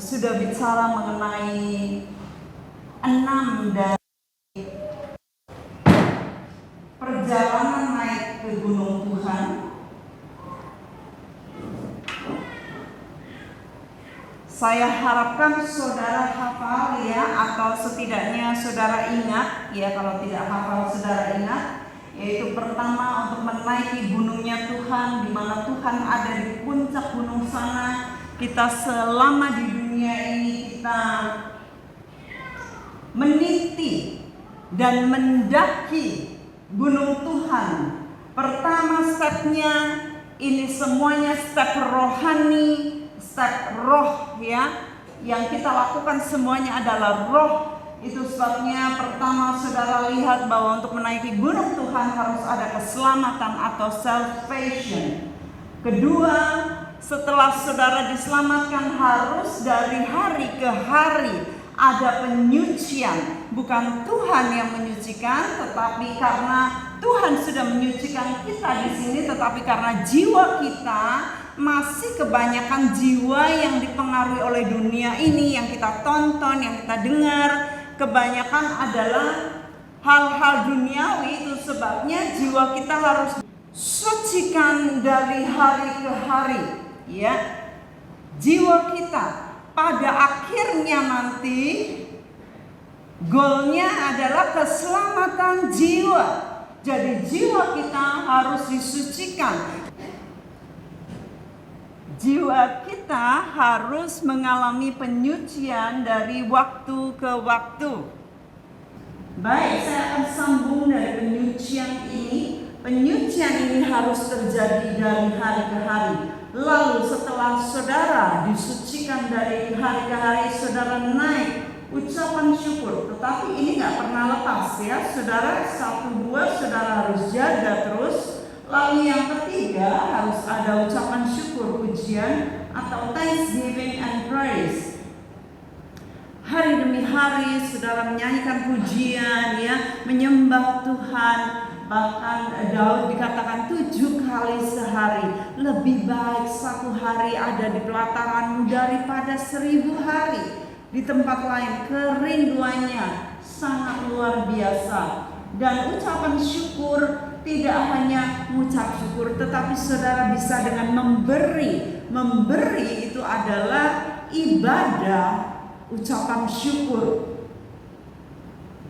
sudah bicara mengenai 6 dari perjalanan naik ke gunung Tuhan. Saya harapkan saudara hafal ya, atau setidaknya saudara ingat ya. Kalau tidak hafal saudara ingat, yaitu pertama untuk menaiki gunungnya Tuhan, di mana Tuhan ada di puncak gunung sana. Kita selama di dunia ini kita meniti dan mendaki gunung Tuhan. Pertama stepnya ini semuanya step rohani, step roh ya. Yang kita lakukan semuanya adalah roh. Itu sebabnya pertama saudara lihat bahwa untuk menaiki gunung Tuhan harus ada keselamatan atau salvation. Kedua, setelah saudara diselamatkan harus dari hari ke hari ada penyucian. Bukan Tuhan yang menyucikan, tetapi karena Tuhan sudah menyucikan kita di sini, tetapi karena jiwa kita masih kebanyakan jiwa yang dipengaruhi oleh dunia ini, yang kita tonton, yang kita dengar, kebanyakan adalah hal-hal duniawi. Itu sebabnya jiwa kita harus sucikan dari hari ke hari ya. Jiwa kita pada akhirnya nanti goalnya adalah keselamatan jiwa. Jadi jiwa kita harus disucikan. Jiwa kita harus mengalami penyucian dari waktu ke waktu. Baik, saya akan sambung dari penyucian ini. Penyucian ini harus terjadi dari hari ke hari. Lalu setelah saudara disucikan dari hari ke hari, saudara naik ucapan syukur. Tetapi ini gak pernah lepas ya. Saudara, 1, 2 saudara harus jaga terus. Lalu yang ketiga harus ada ucapan syukur, pujian atau thanksgiving and praise. Hari demi hari saudara menyanyikan pujian ya, menyembah Tuhan. Bahkan Daud dikatakan 7 kali sehari. Lebih baik 1 hari ada di pelataranmu daripada 1000 hari di tempat lain. Kerinduannya sangat luar biasa. Dan ucapan syukur tidak hanya mengucap syukur, tetapi saudara bisa dengan memberi. Memberi itu adalah ibadah ucapan syukur.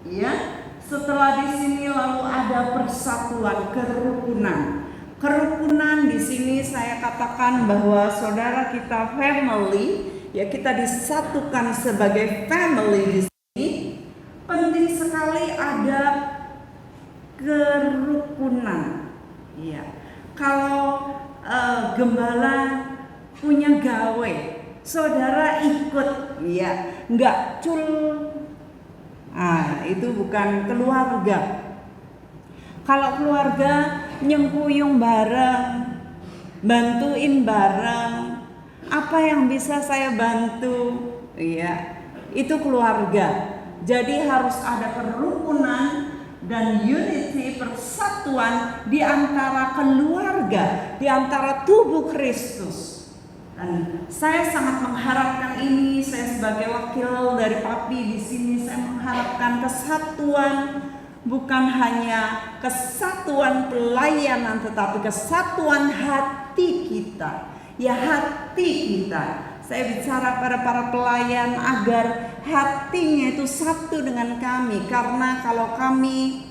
Ya. Setelah di sini lalu ada persatuan, kerukunan. Kerukunan di sini saya katakan bahwa saudara kita family, ya kita disatukan sebagai family di sini. Penting sekali ada kerukunan. Ya. Kalau gembala punya gawe, saudara ikut, ya, enggak cul. Itu bukan keluarga. Kalau keluarga nyengkuyung bareng, bantuin bareng, apa yang bisa saya bantu, ya, itu keluarga. Jadi harus ada kerukunan dan unity, persatuan di antara keluarga, di antara tubuh Kristus. Dan saya sangat mengharapkan ini. Saya sebagai wakil dari Papi di sini, saya mengharapkan kesatuan, bukan hanya kesatuan pelayanan, tetapi kesatuan hati kita. Ya, hati kita. Saya bicara pada para pelayan agar hatinya itu satu dengan kami. Karena kalau kami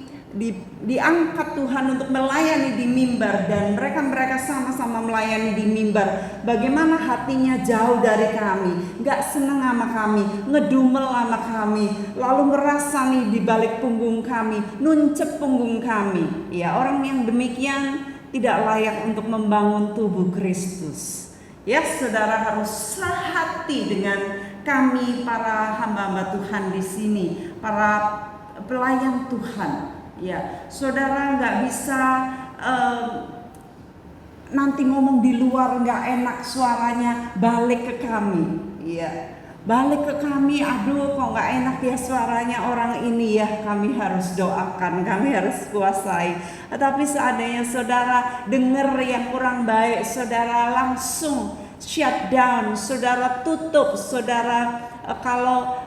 diangkat Tuhan untuk melayani di mimbar dan mereka sama-sama melayani di mimbar, bagaimana hatinya jauh dari kami, gak senang sama kami, ngedumel sama kami, lalu ngerasani di balik punggung kami, nuncep punggung kami. Ya, orang yang demikian tidak layak untuk membangun tubuh Kristus. Ya, saudara harus sehati dengan kami para hamba-hamba Tuhan di sini, para pelayan Tuhan. Ya, saudara nggak bisa nanti ngomong di luar nggak enak suaranya, balik ke kami. Ya, balik ke kami. Aduh, kok nggak enak ya suaranya orang ini ya. Kami harus doakan, kami harus kuasai. Tapi seandainya saudara dengar yang kurang baik, saudara langsung shut down, saudara tutup, saudara kalau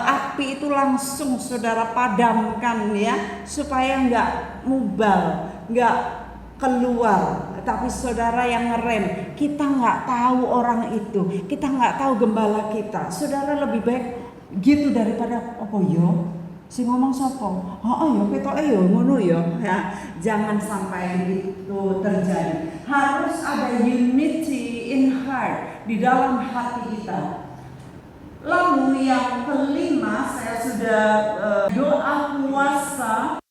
api itu langsung saudara padamkan ya, supaya nggak mubal, nggak keluar. Tapi saudara yang ngerem, kita nggak tahu orang itu, kita nggak tahu gembala kita. Saudara lebih baik gitu daripada apa yo si ngomong sopo, ya ketoke yo ngono yo ya. Jangan sampai itu terjadi. Harus ada unity in heart, di dalam hati kita. Lalu yang kelima, saya sudah doa puasa,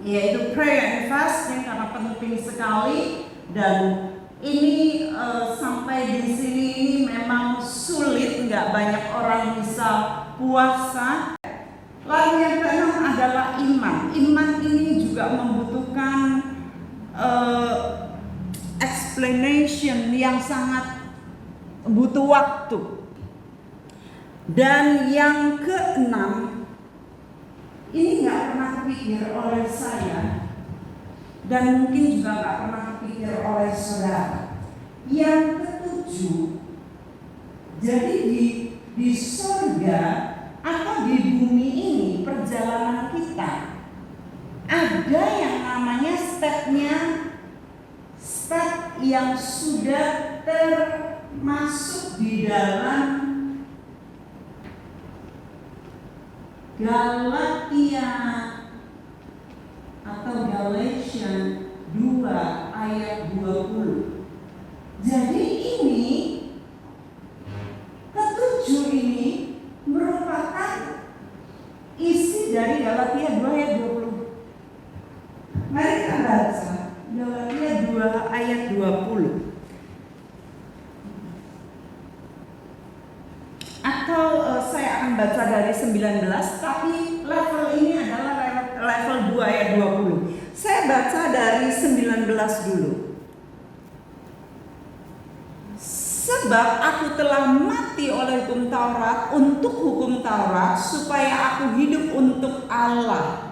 yaitu prayer and fasting, karena penting sekali. Dan ini sampai di sini ini memang sulit, nggak banyak orang bisa puasa. Lalu yang keenam adalah iman. Iman ini juga membutuhkan explanation yang sangat butuh waktu. Dan yang keenam, ini nggak pernah kepikir oleh saya, dan mungkin juga nggak pernah kepikir oleh saudara. Yang ketujuh, jadi di surga atau di bumi ini perjalanan kita ada yang namanya step yang sudah termasuk di dalam Galatia atau Galatians 2 ayat 20. Jadi ini ketujuh ini merupakan isi dari Galatia 2 ayat 20. Mari kita baca Galatia 2 ayat 20. Atau saya akan baca dari 19, tapi level ini adalah level 2 ayat 20. Saya baca dari 19 dulu. Sebab aku telah mati oleh hukum Taurat untuk hukum Taurat, supaya aku hidup untuk Allah.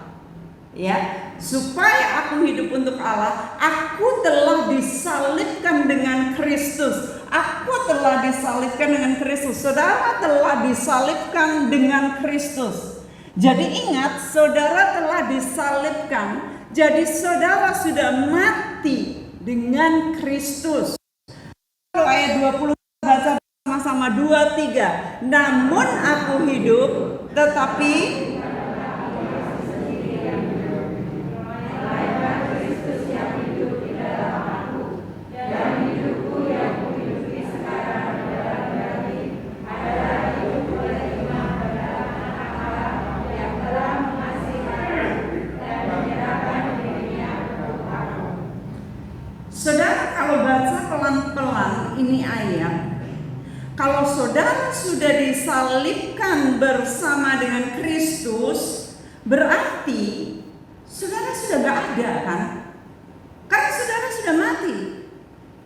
Ya, supaya aku hidup untuk Allah, aku telah disalibkan dengan Kristus. Aku telah disalibkan dengan Kristus. Saudara telah disalibkan dengan Kristus. Jadi ingat, saudara telah disalibkan. Jadi saudara sudah mati dengan Kristus. Kalau ayat 20 baca sama-sama 2, 3. Namun aku hidup, tetapi saudara kalau baca pelan-pelan ini ayat, kalau saudara sudah disalibkan bersama dengan Kristus, berarti saudara sudah gak ada kan? Karena saudara sudah mati.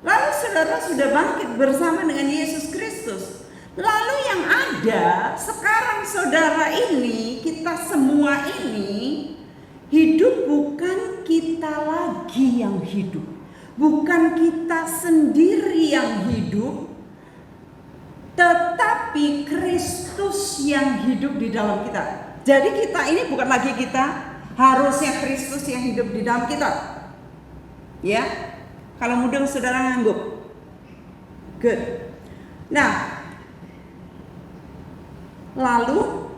Lalu saudara sudah bangkit bersama dengan Yesus Kristus. Lalu yang ada sekarang saudara ini, kita semua ini hidup, bukan kita lagi yang hidup. Bukan kita sendiri yang hidup, tetapi Kristus yang hidup di dalam kita. Jadi kita ini bukan lagi kita, harusnya Kristus yang hidup di dalam kita. Ya, kalau mudeng saudara ngangguk. Good. Nah, lalu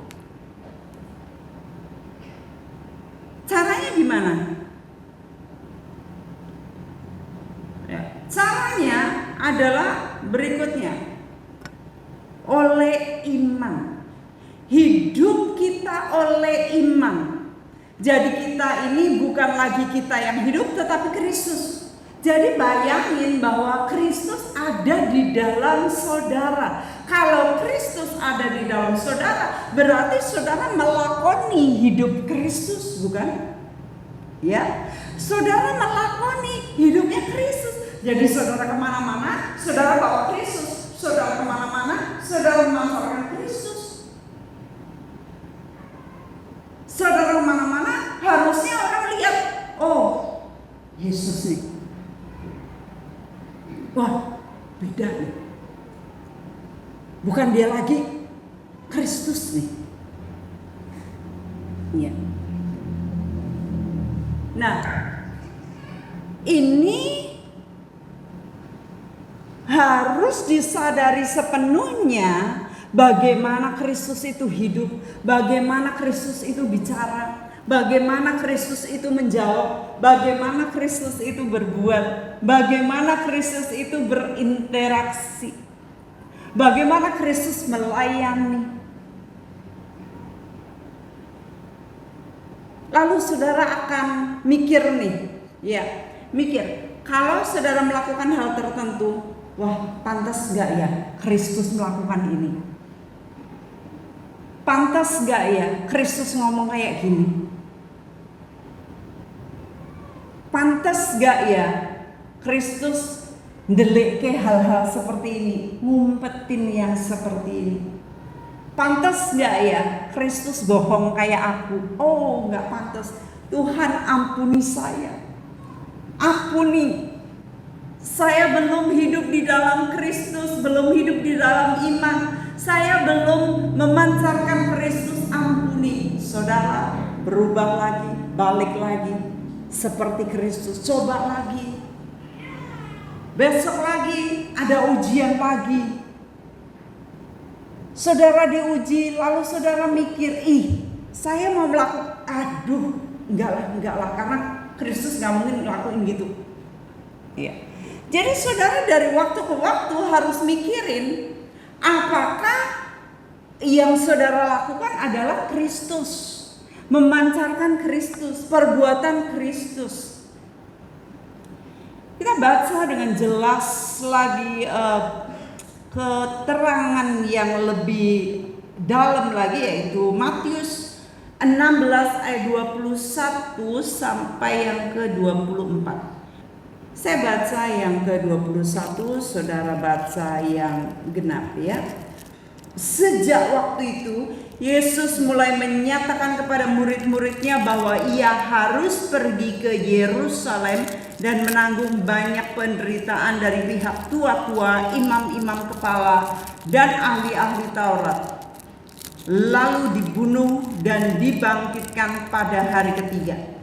caranya gimana? Caranya adalah berikutnya. Oleh iman. Hidup kita oleh iman. Jadi kita ini bukan lagi kita yang hidup, tetapi Kristus. Jadi bayangin bahwa Kristus ada di dalam saudara. Kalau Kristus ada di dalam saudara, berarti saudara melakoni hidup Kristus, bukan? Ya, saudara melakoni hidupnya Kristus. Jadi saudara kemana-mana, saudara bawa Kristus. Saudara kemana-mana, saudara memasarkan Kristus. Saudara kemana-mana, harusnya orang lihat, oh, Yesus nih. Wah, beda nih. Bukan dia lagi, Kristus nih. Ya. Nah, ini harus disadari sepenuhnya bagaimana Kristus itu hidup, bagaimana Kristus itu bicara, bagaimana Kristus itu menjawab, bagaimana Kristus itu berbuat, bagaimana Kristus itu berinteraksi, bagaimana Kristus melayani. Lalu saudara akan mikir nih, ya, mikir. Kalau saudara melakukan hal tertentu, wah, pantas gak ya Kristus melakukan ini? Pantas gak ya Kristus ngomong kayak gini? Pantas gak ya Kristus ndelik ke hal-hal seperti ini, ngumpetin yang seperti ini? Pantas gak ya Kristus bohong kayak aku? Oh, gak pantas. Tuhan ampuni saya. Ampuni. Saya belum hidup di dalam Kristus, belum hidup di dalam iman. Saya belum memancarkan Kristus. Ampuni. Saudara, berubah lagi, balik lagi seperti Kristus. Coba lagi. Besok lagi ada ujian lagi. Saudara diuji, lalu saudara mikir, saya mau melakukan, enggak lah, karena Kristus gak mungkin ngelakuin gitu. Iya. Jadi saudara dari waktu ke waktu harus mikirin, apakah yang saudara lakukan adalah Kristus, memancarkan Kristus, perbuatan Kristus. Kita baca dengan jelas lagi keterangan yang lebih dalam lagi, yaitu Matius 16 ayat 21 sampai yang ke-24. Saya baca yang ke-21, saudara baca yang genap ya. Sejak waktu itu Yesus mulai menyatakan kepada murid-muridnya bahwa ia harus pergi ke Yerusalem dan menanggung banyak penderitaan dari pihak tua-tua, imam-imam kepala, dan ahli-ahli Taurat, lalu dibunuh dan dibangkitkan pada hari ketiga.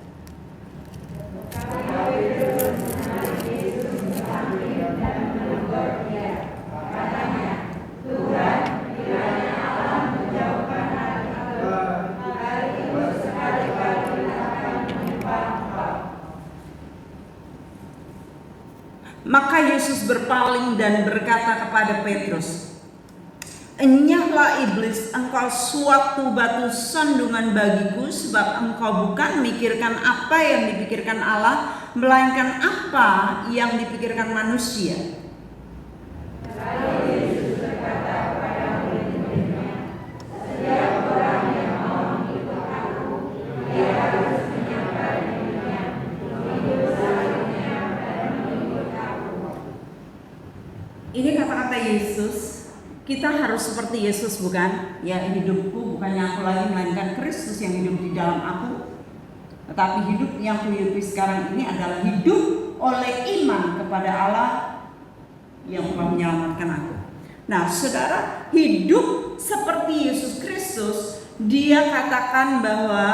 Maka Yesus berpaling dan berkata kepada Petrus, "Enyahlah iblis, engkau suatu batu sandungan bagiku, sebab engkau bukan memikirkan apa yang dipikirkan Allah, melainkan apa yang dipikirkan manusia." Ini kata-kata Yesus, kita harus seperti Yesus, bukan? Ya, hidupku bukannya aku lagi, melainkan Kristus yang hidup di dalam aku. Tetapi hidup yang kuhidupi sekarang ini adalah hidup oleh iman kepada Allah yang telah menyelamatkan aku. Nah, saudara, hidup seperti Yesus Kristus, dia katakan bahwa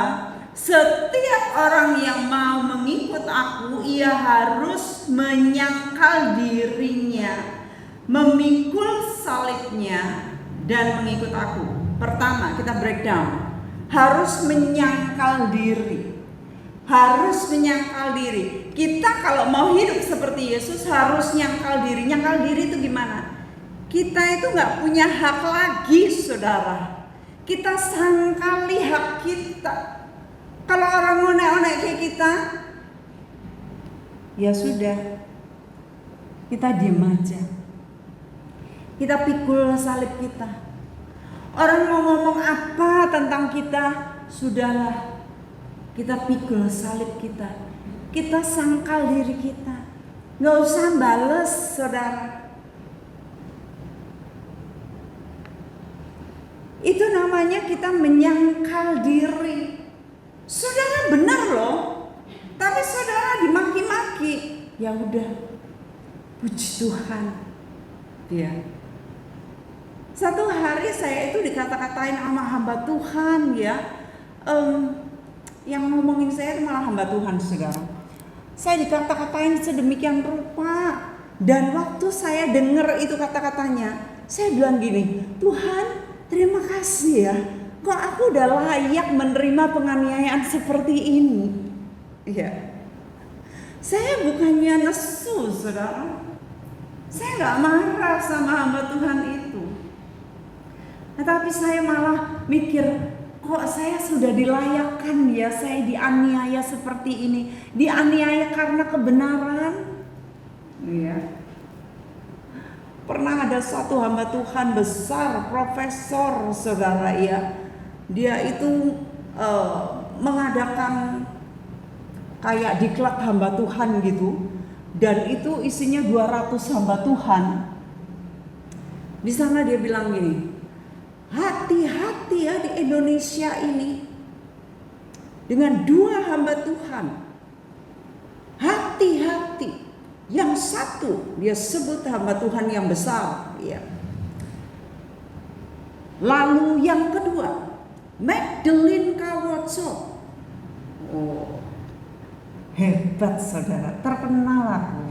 setiap orang yang mau mengikut aku, ia harus menyangkal dirinya, memikul salibnya, dan mengikut aku. Pertama, kita breakdown. Harus menyangkal diri. Harus menyangkal diri. Kita kalau mau hidup seperti Yesus harus nyangkal diri. Nyangkal diri itu gimana? Kita itu gak punya hak lagi, saudara. Kita sangkali hak kita. Kalau orang onek-onek kayak kita, ya sudah, kita diam aja. Kita pikul salib kita. Orang mau ngomong apa tentang kita, sudahlah, kita pikul salib kita. Kita sangkal diri kita. Gak usah bales, saudara. Itu namanya kita menyangkal diri. Saudara benar loh, tapi saudara dimaki-maki. Ya udah, puji Tuhan. Ya. Satu hari saya itu dikata-katain sama hamba Tuhan ya. Yang ngomongin saya itu malah hamba Tuhan, saudara. Saya dikata-katain sedemikian rupa. Dan waktu saya dengar itu kata-katanya, saya bilang gini, Tuhan terima kasih ya, kok aku udah layak menerima penganiayaan seperti ini. Iya. Saya bukannya nesu, saudara. Saya gak marah sama hamba Tuhan itu. Tetapi saya malah mikir, kok saya sudah dilayakkan ya, saya dianiaya seperti ini. Dianiaya karena kebenaran. Iya. Pernah ada satu hamba Tuhan besar, profesor, saudara ya. Dia itu mengadakan kayak diklat hamba Tuhan gitu. Dan itu isinya 200 hamba Tuhan. Di sana dia bilang gini, hati-hati ya di Indonesia ini dengan 2 hamba Tuhan. Hati-hati. Yang satu dia sebut hamba Tuhan yang besar, ya. Lalu yang kedua, Magdalene Kawoco. Oh, hebat saudara, terkenal aku.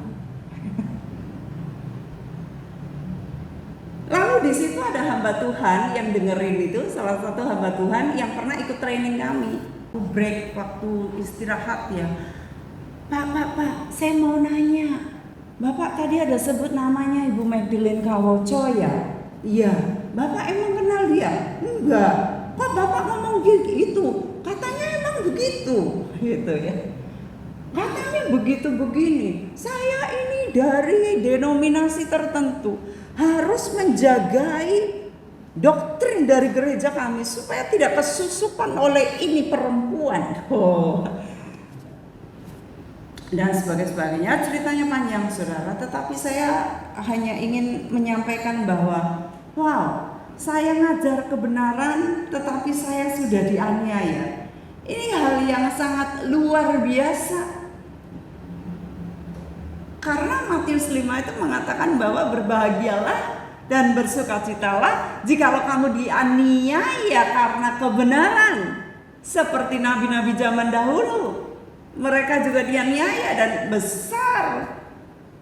Lalu di situ ada hamba Tuhan yang dengerin itu, salah satu hamba Tuhan yang pernah ikut training kami. Break waktu istirahat ya. Pak, saya mau nanya. Bapak tadi ada sebut namanya Ibu Magdalene Kawoco ya? Iya. Bapak emang kenal dia? Enggak. Kok Bapak ngomong gitu? Katanya emang begitu. Gitu ya. Katanya begitu begini. Saya ini dari denominasi tertentu harus menjagai doktrin dari gereja kami supaya tidak kesusupan oleh ini perempuan. Oh. Dan sebagainya, ceritanya panjang saudara, tetapi saya hanya ingin menyampaikan bahwa wow, saya ngajar kebenaran tetapi saya sudah dianiaya. Ini hal yang sangat luar biasa. Karena Matius 5 itu mengatakan bahwa berbahagialah dan bersukacitalah jikalau kamu dianiaya karena kebenaran, seperti nabi-nabi zaman dahulu. Mereka juga dianiaya dan besar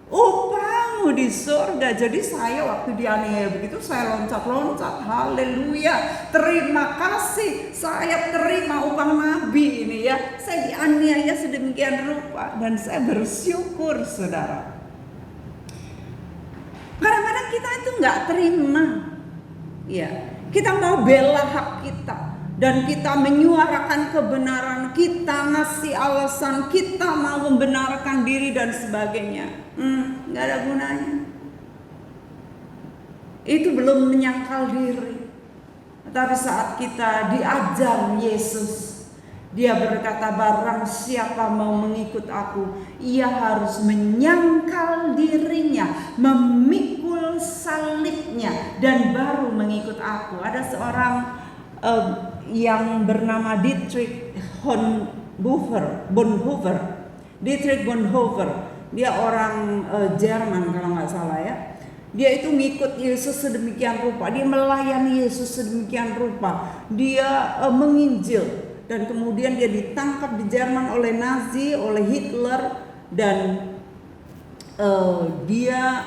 upahmu di surga. Jadi saya waktu dianiaya begitu saya loncat-loncat. Haleluya, terima kasih, saya terima upah nabi ini ya. Saya dianiaya sedemikian rupa dan saya bersyukur saudara. Kadang-kadang kita itu gak terima ya. Kita mau bela hak kita dan kita menyuarakan kebenaran, kita ngasih alasan, kita mau membenarkan diri dan sebagainya. Gak ada gunanya. Itu belum menyangkal diri. Tapi saat kita diajar Yesus, dia berkata barang siapa mau mengikut aku, ia harus menyangkal dirinya, memikul salibnya dan baru mengikut aku. Ada seorang yang bernama Dietrich Bonhoeffer. Dietrich Bonhoeffer, dia orang Jerman kalau nggak salah ya. Dia itu ngikut Yesus sedemikian rupa, dia melayani Yesus sedemikian rupa, dia menginjil dan kemudian dia ditangkap di Jerman oleh Nazi, oleh Hitler dan dia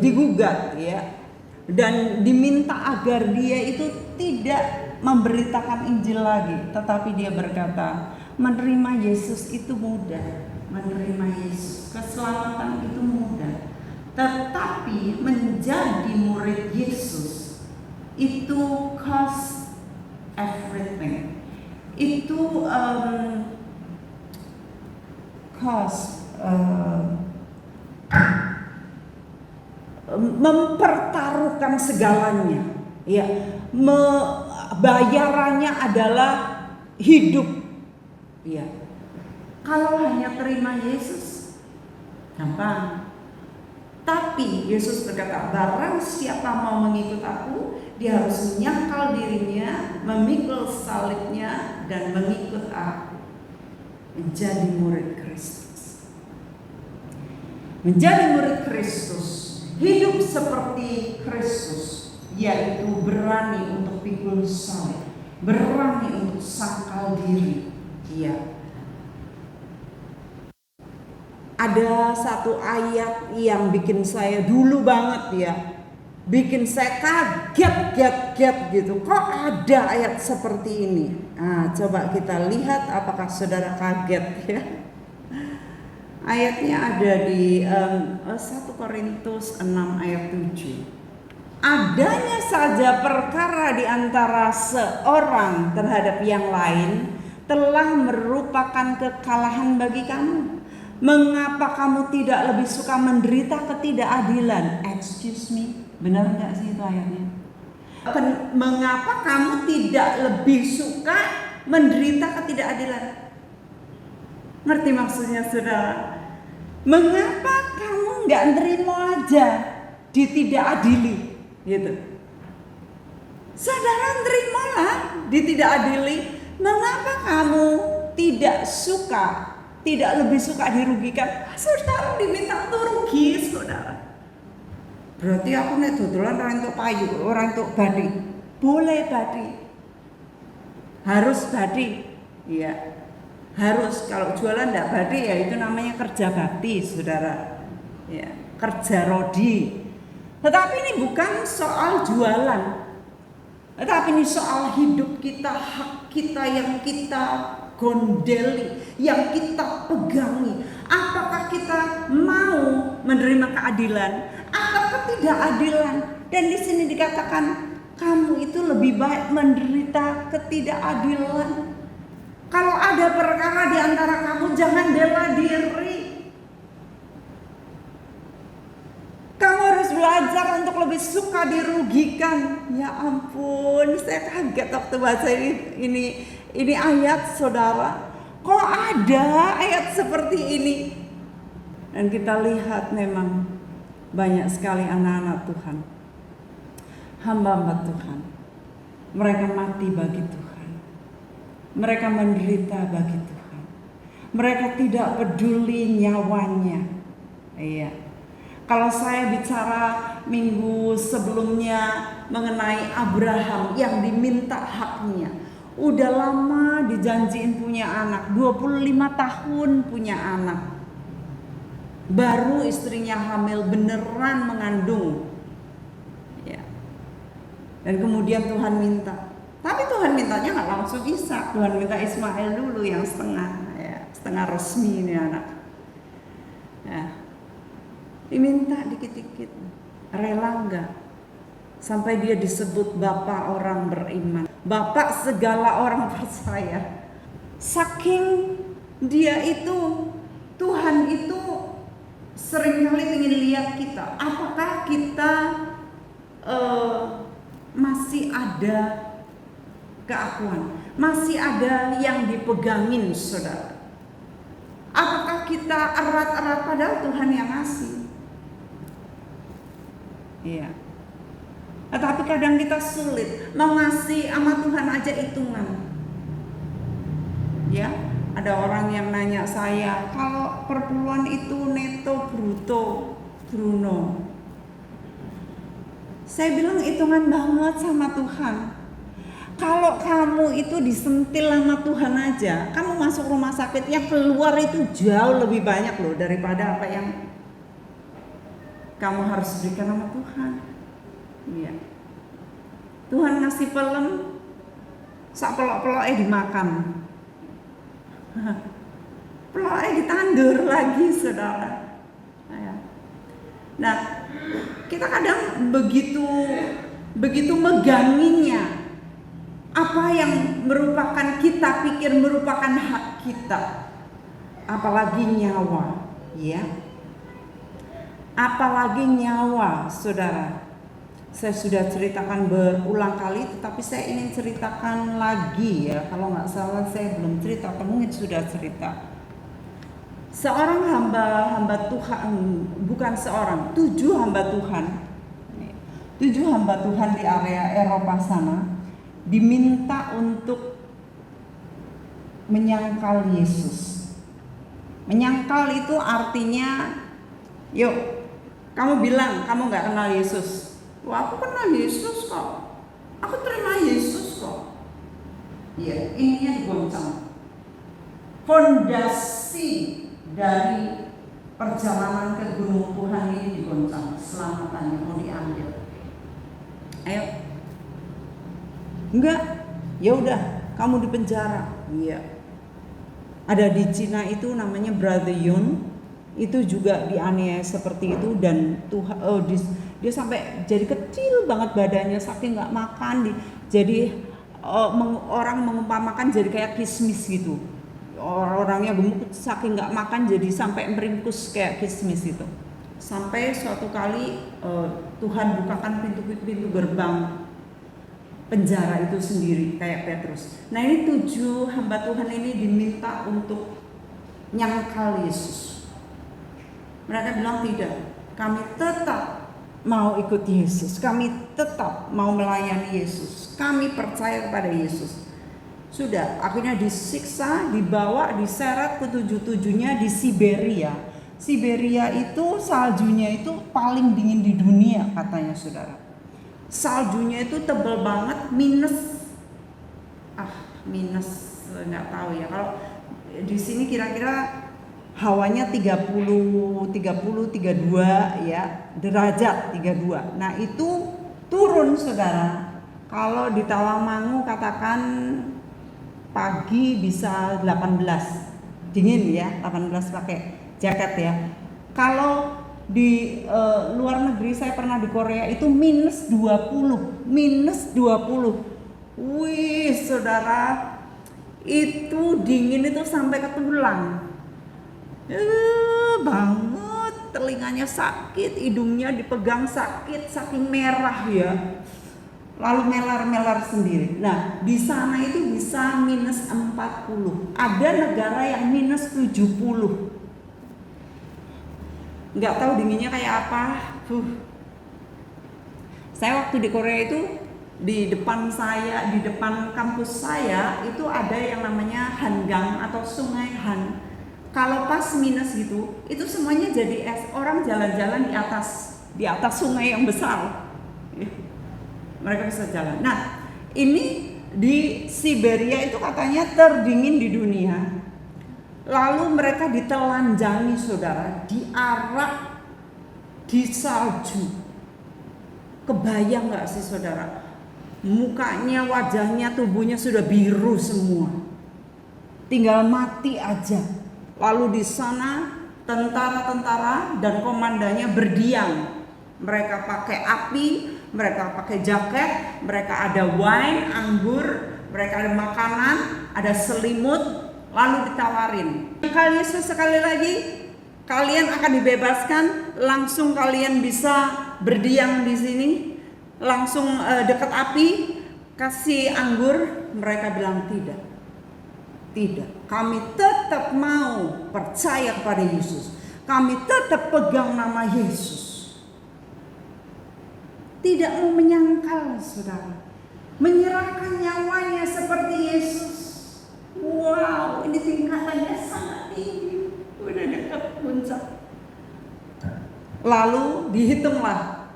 digugat ya. Dan diminta agar dia itu tidak memberitakan Injil lagi. Tetapi dia berkata, menerima Yesus itu mudah. Menerima Yesus, keselamatan itu mudah. Tetapi menjadi murid Yesus itu cost everything. Itu mempertaruhkan segalanya, ya. Bayarannya adalah hidup, ya. Kalau hanya terima Yesus, gampang. Tapi Yesus berkata, barang siapa mau mengikut aku, dia harus menyangkal dirinya, memikul salibnya, dan mengikut aku. Menjadi murid Kristus. Menjadi murid Kristus. Hidup seperti Kristus. yaitu berani untuk pikul salib, berani untuk sangkal diri. Iya. Ada satu ayat yang bikin saya dulu banget ya, bikin saya kaget gitu. Kok ada ayat seperti ini? Nah, coba kita lihat apakah saudara kaget ya. Ayatnya ada di 1 Korintus 6 ayat 7. Adanya saja perkara di antara seorang terhadap yang lain telah merupakan kekalahan bagi kamu. Mengapa kamu tidak lebih suka menderita ketidakadilan? Excuse me, benar nggak sih itu ayatnya? Mengapa kamu tidak lebih suka menderita ketidakadilan? Ngerti maksudnya saudara? Mengapa kamu nggak nerima aja ditidakadili? Gitu. Saudara terimalah ditidakadili. Mengapa kamu tidak suka? Tidak lebih suka dirugikan? Saudara diminta untuk rugi, saudara. Berarti aku nek dodolan ora entuk payu, ora entuk badi. Boleh badi. Harus badi. Iya. Harus. Kalau jualan enggak badi ya itu namanya kerja bakti, saudara. Ya, kerja rodi. Tetapi ini bukan soal jualan. Tetapi ini soal hidup kita, hak kita yang kita gondeli, yang kita pegangi. Apakah kita mau menerima keadilan atau ketidakadilan? Dan di sini dikatakan kamu itu lebih baik menderita ketidakadilan. Kalau ada perkara di antara kamu, jangan bela diri. Kamu harus belajar untuk lebih suka dirugikan. Ya ampun, saya kaget waktu baca ini ayat, saudara. Kok ada ayat seperti ini? Dan kita lihat memang banyak sekali anak-anak Tuhan, hamba-hamba Tuhan. Mereka mati bagi Tuhan. Mereka menderita bagi Tuhan. Mereka tidak peduli nyawanya. Iya. Kalau saya bicara minggu sebelumnya mengenai Abraham yang diminta haknya, udah lama dijanjiin punya anak, 25 tahun punya anak. Baru istrinya hamil, beneran mengandung. Ya. Dan kemudian Tuhan minta. Tapi Tuhan mintanya gak langsung Ishak, Tuhan minta Ismail dulu yang setengah, ya, setengah resmi ini anak. Ya. Diminta dikit-dikit, rela enggak? Sampai dia disebut bapak orang beriman, bapak segala orang percaya. Saking dia itu, Tuhan itu seringkali ingin lihat kita, apakah kita masih ada keakuan, masih ada yang dipegangin, saudara. Apakah kita erat-erat padahal Tuhan yang ngasih? Iya. Tetapi kadang kita sulit mau ngasih sama Tuhan aja hitungan. Ya, ada orang yang nanya saya, kalau perpuluhan itu neto, bruto, Bruno. Saya bilang hitungan banget sama Tuhan. Kalau kamu itu disentil sama Tuhan aja, kamu masuk rumah sakit, yang keluar itu jauh lebih banyak loh daripada apa yang kamu harus berikan sama Tuhan. Iya. Tuhan ngasih pelem, sak pelok-peloknya dimakan. Peloknya ditandur lagi, saudara. Nah, kita kadang begitu meganginya apa yang merupakan kita pikir merupakan hak kita, apalagi nyawa, ya. Apalagi nyawa, saudara. Saya sudah ceritakan berulang kali, tetapi saya ingin ceritakan lagi ya. Kalau nggak salah saya belum ceritakan, mungkin sudah cerita. Seorang hamba Tuhan, bukan seorang, 7 hamba Tuhan. 7 hamba Tuhan di area Eropa sana diminta untuk menyangkal Yesus. Menyangkal itu artinya, yuk kamu bilang kamu nggak kenal Yesus. Wah, aku kenal Yesus kok. Aku terima Yesus kok. Iya, ininya digoncang. Fondasi dari perjalanan ke gunung Tuhan ini digoncang. Selamatannya mau diambil. Ayo. Enggak. Ya udah, kamu di penjara. Iya. Ada di Cina itu namanya Brother Yun. Itu juga dianiaya seperti itu dan Tuhan dia sampai jadi kecil banget badannya saking nggak makan jadi orang mengumpamakan jadi kayak kismis gitu. Orangnya gemuk saking nggak makan jadi sampai meringkus kayak kismis itu. Sampai suatu kali Tuhan bukakan pintu gerbang penjara itu sendiri kayak Petrus. Nah ini 7 hamba Tuhan ini diminta untuk nyangkal Yesus. Mereka bilang tidak, kami tetap mau ikut Yesus, kami tetap mau melayani Yesus, kami percaya kepada Yesus. Sudah, akhirnya disiksa, dibawa, diseret ke 7-7-nya di Siberia. Siberia itu saljunya itu paling dingin di dunia katanya saudara. Saljunya itu tebal banget, minus nggak tahu ya. Kalau di sini kira-kira hawanya 32 ya, derajat 32. Nah itu turun saudara. Kalau di Tawamangu katakan pagi bisa 18, dingin ya, 18 pakai jaket ya. Kalau di luar negeri saya pernah di Korea itu minus 20. Wih saudara, itu dingin itu sampai ke tulang. Banget, telinganya sakit, hidungnya dipegang sakit, saking merah ya. Lalu melar-melar sendiri. Nah, di sana itu bisa minus 40. Ada negara yang minus 70. Nggak tahu dinginnya kayak apa. Saya waktu di Korea itu di depan kampus saya itu ada yang namanya Hangang atau Sungai Han. Kalau pas minus gitu, itu semuanya jadi es. Orang jalan-jalan di atas sungai yang besar. Mereka bisa jalan. Nah, ini di Siberia itu katanya terdingin di dunia. Lalu mereka ditelanjangi saudara, diarak di salju. Kebayang nggak sih saudara? Mukanya, wajahnya, tubuhnya sudah biru semua. Tinggal mati aja. Lalu di sana tentara-tentara dan komandannya berdiam. Mereka pakai api, mereka pakai jaket, mereka ada wine, anggur, mereka ada makanan, ada selimut, lalu ditawarin. Kali Yesus sekali lagi, kalian akan dibebaskan, langsung kalian bisa berdiam di sini, langsung dekat api, kasih anggur. Mereka bilang tidak. Tidak, kami tetap mau percaya kepada Yesus. Kami tetap pegang nama Yesus. Tidak mau menyangkal saudara. Menyerahkan nyawanya seperti Yesus. Wow, ini tingkatannya sangat tinggi. Udah dekat puncak. Lalu dihitunglah.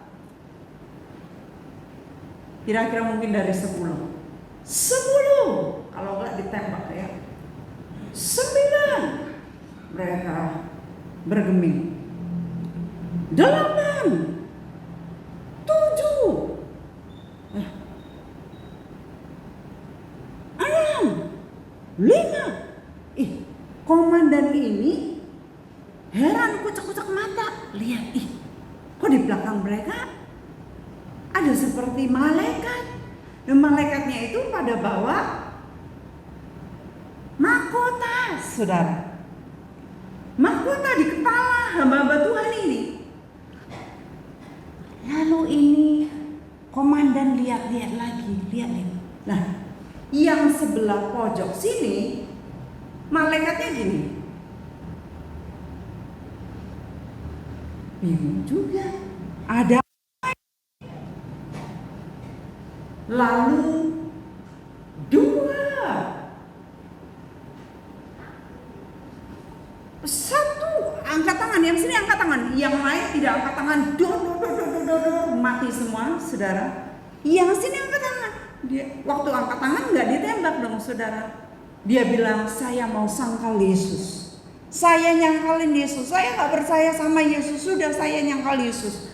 Kira-kira mungkin dari 10. Kalau nggak ditembak ya. 9. Mereka bergeming. 8. 7. 6. 5. Komandan ini heran, kucek-kucek mata. Lihat, kok di belakang mereka ada seperti malaikat. Dan malaikatnya itu pada bawa mahkota, saudara. Mahkota di kepala hamba-hamba Tuhan ini. Lalu ini komandan lihat-lihat lagi, lihat. Nah, yang sebelah pojok sini malaikatnya gini. Bingung juga. Ada. Lalu 2. 1 angkat tangan, yang sini angkat tangan, yang lain tidak angkat tangan. mati semua, saudara. Yang sini angkat tangan. Dia waktu angkat tangan nggak ditembak dong, saudara. Dia bilang, saya mau sangkal Yesus. Saya nyangkalin Yesus. Saya nggak percaya sama Yesus. Sudah, saya nyangkal Yesus.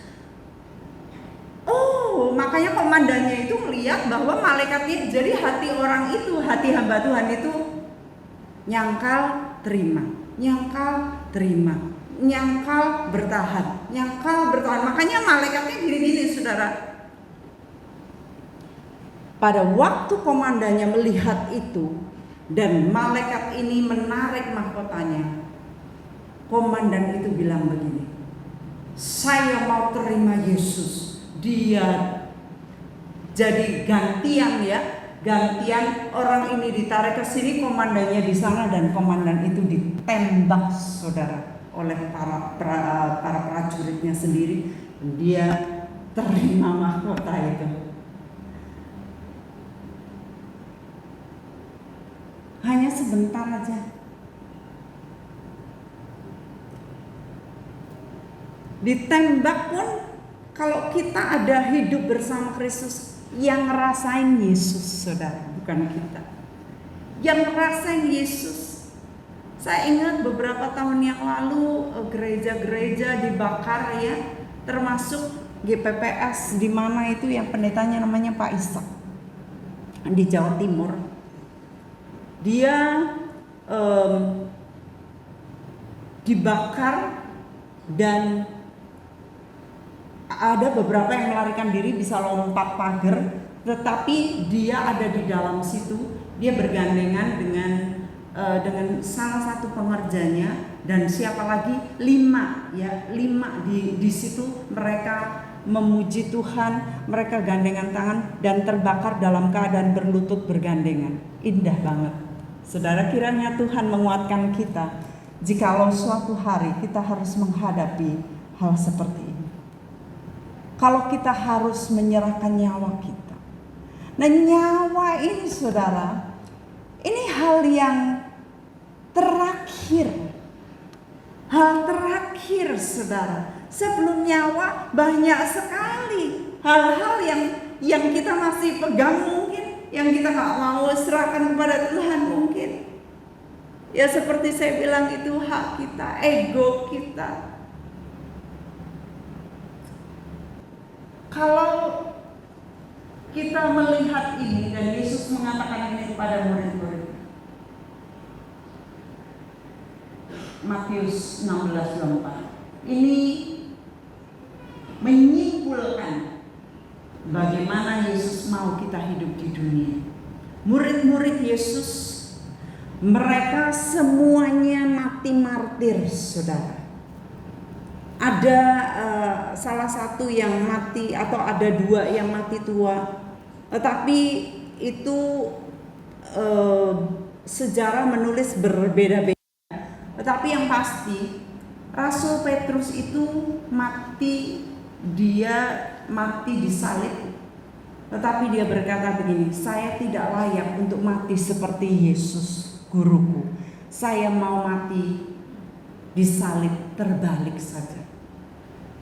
Oh, makanya komandannya itu melihat bahwa malaikatnya, jadi hati orang itu, hati hamba Tuhan itu nyangkal, terima, nyangkal, terima, nyangkal, bertahan, nyangkal, bertahan. Makanya malaikatnya gini-gini, saudara. Pada waktu komandannya melihat itu dan malaikat ini menarik mahkotanya, komandan itu bilang begini, saya mau terima Yesus. Dia jadi gantian ya, gantian orang ini ditarik ke sini, komandannya di sana, dan komandan itu ditembak, saudara, oleh para prajuritnya sendiri. Dia terima mahkota itu. Hanya sebentar aja. Ditembak pun, kalau kita ada hidup bersama Kristus, yang ngerasain Yesus, saudara, bukan kita. Yang ngerasain Yesus. Saya ingat beberapa tahun yang lalu gereja-gereja dibakar ya, termasuk GPPS di mana itu yang pendetanya namanya Pak Ishak di Jawa Timur. Dia dibakar dan ada beberapa yang melarikan diri, bisa lompat pagar, tetapi dia ada di dalam situ. Dia bergandengan dengan salah satu pengerjanya, dan siapa lagi, 5 di situ. Mereka memuji Tuhan, mereka gandengan tangan dan terbakar dalam keadaan berlutut bergandengan. Indah banget, saudara. Kiranya Tuhan menguatkan kita jikalau suatu hari kita harus menghadapi hal seperti ini. Kalau kita harus menyerahkan nyawa kita. Nah, nyawa ini, saudara, ini hal yang terakhir. Hal terakhir, saudara. Sebelum nyawa banyak sekali hal-hal yang kita masih pegang mungkin, yang kita gak mau serahkan kepada Tuhan mungkin. Ya seperti saya bilang, itu hak kita, ego kita. Kalau kita melihat ini, dan Yesus mengatakan ini kepada murid-murid, Matius 16:24, ini menyimpulkan bagaimana Yesus mau kita hidup di dunia. Murid-murid Yesus, mereka semuanya mati martir, saudara. Ada salah satu yang mati, atau ada 2 yang mati tua, tetapi itu sejarah menulis berbeda-beda. Tetapi yang pasti Rasul Petrus itu mati, dia mati disalib. Tetapi dia berkata begini, saya tidak layak untuk mati seperti Yesus guruku. Saya mau mati disalib terbalik saja.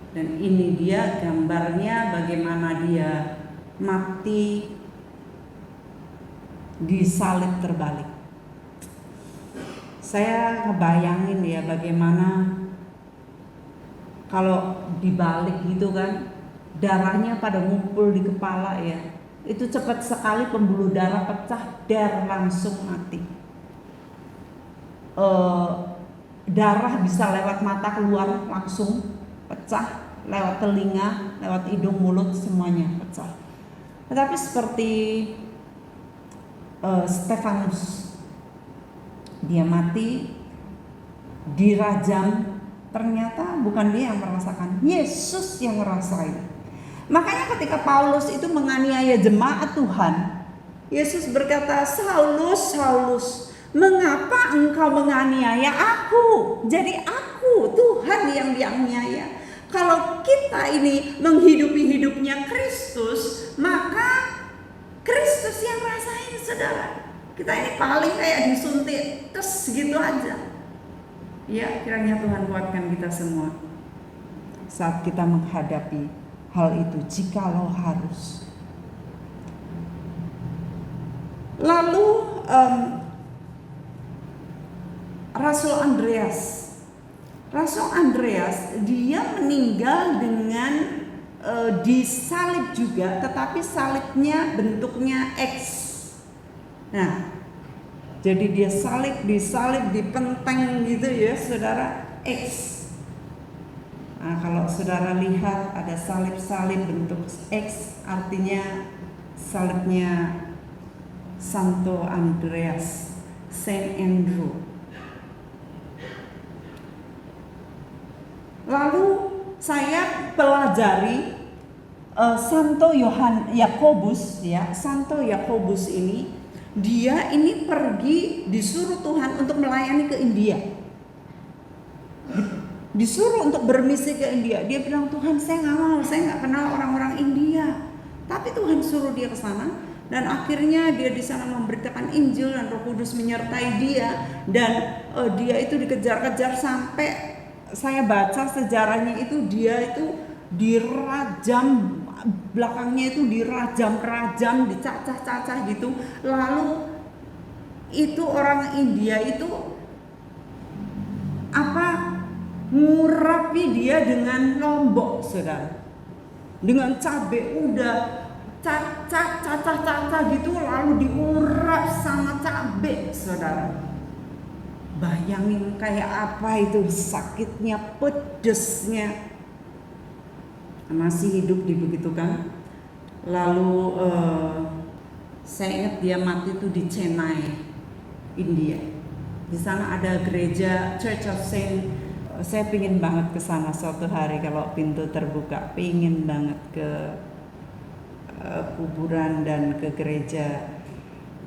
Dan ini dia gambarnya bagaimana dia mati disalib terbalik. Saya ngebayangin ya bagaimana kalau dibalik gitu kan, darahnya pada ngumpul di kepala ya. Itu cepat sekali, pembuluh darah pecah, langsung mati. Darah bisa lewat mata keluar langsung pecah, lewat telinga, lewat hidung, mulut, semuanya pecah. Tetapi seperti Stefanus, dia mati dirajam, ternyata bukan dia yang merasakan, Yesus yang ngerasain. Makanya ketika Paulus itu menganiaya jemaat Tuhan, Yesus berkata, Saulus, Saulus, mengapa engkau menganiaya aku? Jadi aku, Tuhan yang dianiaya. Kalau kita ini menghidupi hidupnya Kristus, maka Kristus yang rasain, saudara. Kita ini paling kayak disuntik, tes gitu aja. Ya, kiranya Tuhan kuatkan kita semua saat kita menghadapi hal itu jikalau harus. Lalu Rasul Andreas dia meninggal dengan disalib juga, tetapi salibnya bentuknya X. Nah, jadi dia disalib, dipenteng gitu ya, saudara, X. Nah, kalau saudara lihat ada salib-salib bentuk X, artinya salibnya Santo Andreas, Saint Andrew. Lalu saya pelajari Santo Yakobus ya. Santo Yakobus ini dia ini pergi disuruh Tuhan untuk melayani ke India. Disuruh untuk bermisi ke India. Dia bilang, Tuhan saya nggak mau, saya nggak kenal orang-orang India. Tapi Tuhan suruh dia ke sana, dan akhirnya dia di sana memberitakan Injil dan Roh Kudus menyertai dia, dan dia itu dikejar-kejar sampai saya baca sejarahnya itu dia itu dirajam, belakangnya itu dirajam, dicacah-cacah gitu. Lalu itu orang India itu ngurapi dia dengan lombok, saudara, dengan cabai, udah cacah gitu, lalu diurap sama cabai, saudara. Bayangin kayak apa itu sakitnya, pedesnya. Masih hidup dibegitukan. Lalu saya ingat dia mati itu di Chennai, India. Di sana ada gereja Church of Saint. Saya pingin banget ke sana suatu hari kalau pintu terbuka, pingin banget ke kuburan dan ke gereja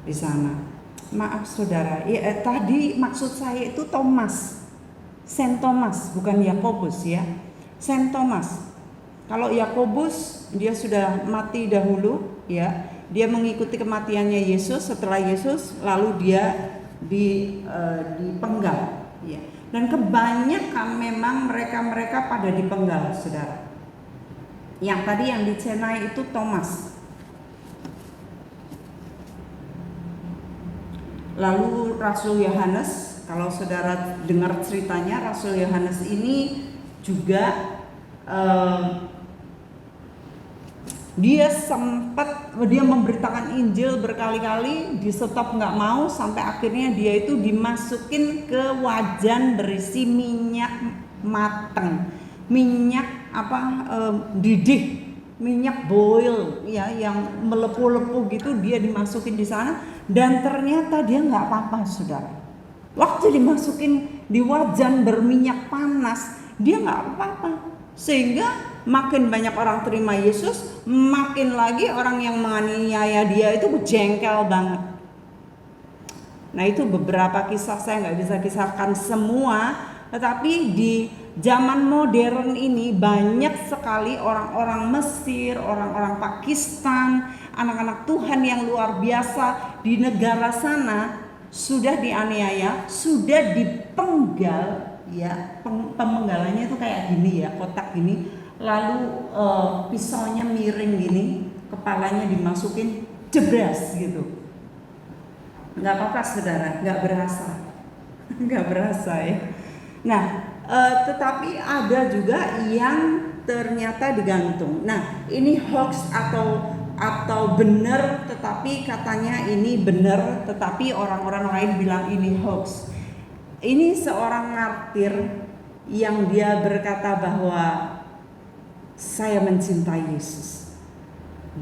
di sana. Maaf saudara, tadi maksud saya itu Thomas, Saint Thomas, bukan Yakobus ya, Saint Thomas. Kalau Yakobus dia sudah mati dahulu ya, dia mengikuti kematiannya Yesus. Setelah Yesus lalu dia dipenggal ya. Dan kebanyakan memang mereka pada dipenggal, saudara. Yang tadi yang di Chennai itu Thomas. Lalu Rasul Yohanes, kalau saudara dengar ceritanya, Rasul Yohanes ini juga dia memberitakan Injil berkali-kali, di stop nggak mau, sampai akhirnya dia itu dimasukin ke wajan berisi minyak mateng, minyak didih, minyak boil ya, yang melepuh-lepuh gitu, dia dimasukin di sana, dan ternyata dia nggak apa-apa, saudara. Waktu dimasukin di wajan berminyak panas, dia nggak apa-apa, sehingga makin banyak orang terima Yesus, makin lagi orang yang menganiaya dia itu jengkel banget. Nah, itu beberapa kisah, saya nggak bisa kisahkan semua, tetapi di zaman modern ini banyak sekali orang-orang Mesir, orang-orang Pakistan, anak-anak Tuhan yang luar biasa di negara sana sudah dianiaya, sudah dipenggal ya. Pemenggalannya itu kayak gini ya, kotak gini. Lalu pisaunya miring gini, kepalanya dimasukin, jebras gitu. Nggak apa-apa saudara, nggak berasa ya. Nah, tetapi ada juga yang ternyata digantung. Nah, ini hoax atau benar, tetapi katanya ini benar, tetapi orang-orang lain bilang ini hoax. Ini seorang martir yang dia berkata bahwa saya mencintai Yesus.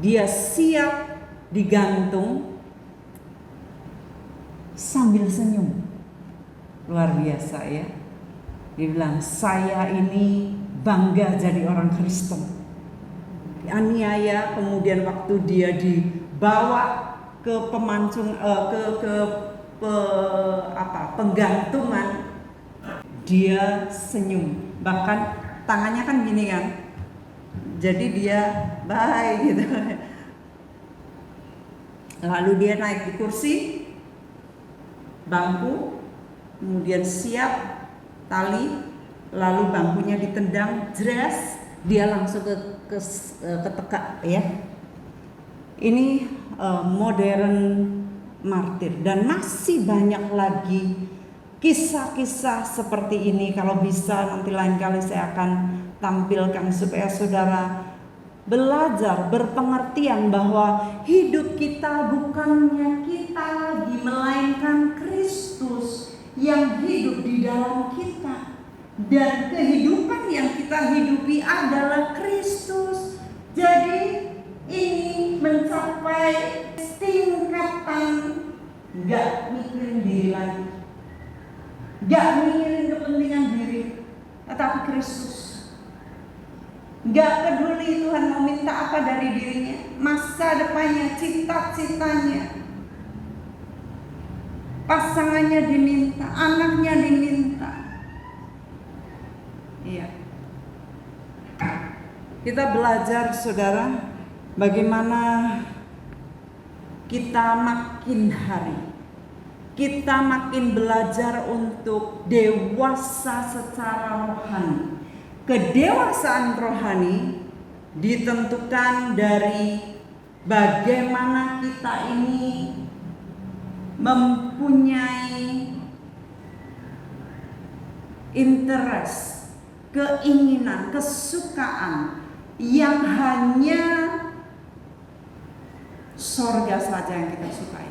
Dia siap digantung sambil senyum. Luar biasa ya. Dia bilang, saya ini bangga jadi orang Kristen. Dianiaya, kemudian waktu dia dibawa ke penggantungan, dia senyum. Bahkan tangannya kan gini kan. Jadi dia bye gitu. Lalu dia naik di kursi, bangku, kemudian siap tali, lalu bangkunya ditendang, jres, dia langsung ke ketekak ya. Ini modern martir, dan masih banyak lagi kisah-kisah seperti ini. Kalau bisa nanti lain kali saya akan tampilkan supaya saudara belajar berpengertian bahwa hidup kita bukannya kita lagi, melainkan Kristus yang hidup di dalam kita, dan kehidupan yang kita hidupi adalah Kristus. Jadi ini mencapai tingkatan gak mikirin diri lagi, gak mikirin kepentingan diri, tetapi Kristus. Gak peduli Tuhan mau minta apa dari dirinya, masa depannya, cita-citanya, pasangannya diminta, anaknya diminta. Iya. Kita belajar saudara, bagaimana kita makin hari, kita makin belajar untuk dewasa secara rohani. Kedewasaan rohani ditentukan dari bagaimana kita ini mempunyai interest, keinginan, kesukaan yang hanya sorga saja yang kita sukai.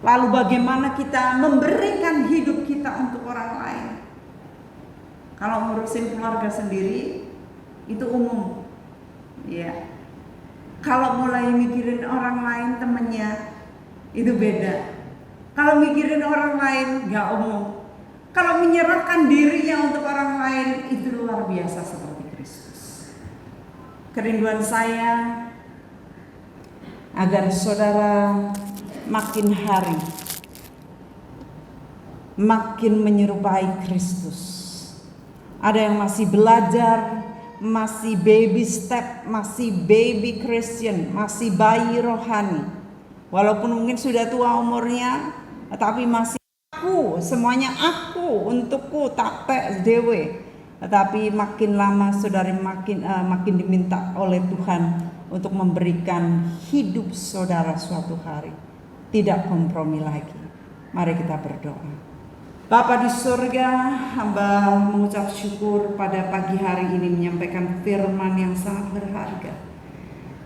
Lalu bagaimana kita memberikan hidup kita untuk orang lain. Kalau ngurusin keluarga sendiri itu umum, ya. Kalau mulai mikirin orang lain, temennya, itu beda. Kalau mikirin orang lain gak umum. Kalau menyerahkan dirinya untuk orang lain, itu luar biasa seperti Kristus. Kerinduan saya agar saudara makin hari makin menyerupai Kristus. Ada yang masih belajar, masih baby step, masih baby Christian, masih bayi rohani. Walaupun mungkin sudah tua umurnya, tetapi masih aku, semuanya aku, untukku, tak dewe. Tetapi makin lama saudara makin diminta oleh Tuhan untuk memberikan hidup saudara suatu hari. Tidak kompromi lagi. Mari kita berdoa. Bapa di surga, hamba mengucap syukur pada pagi hari ini menyampaikan firman yang sangat berharga.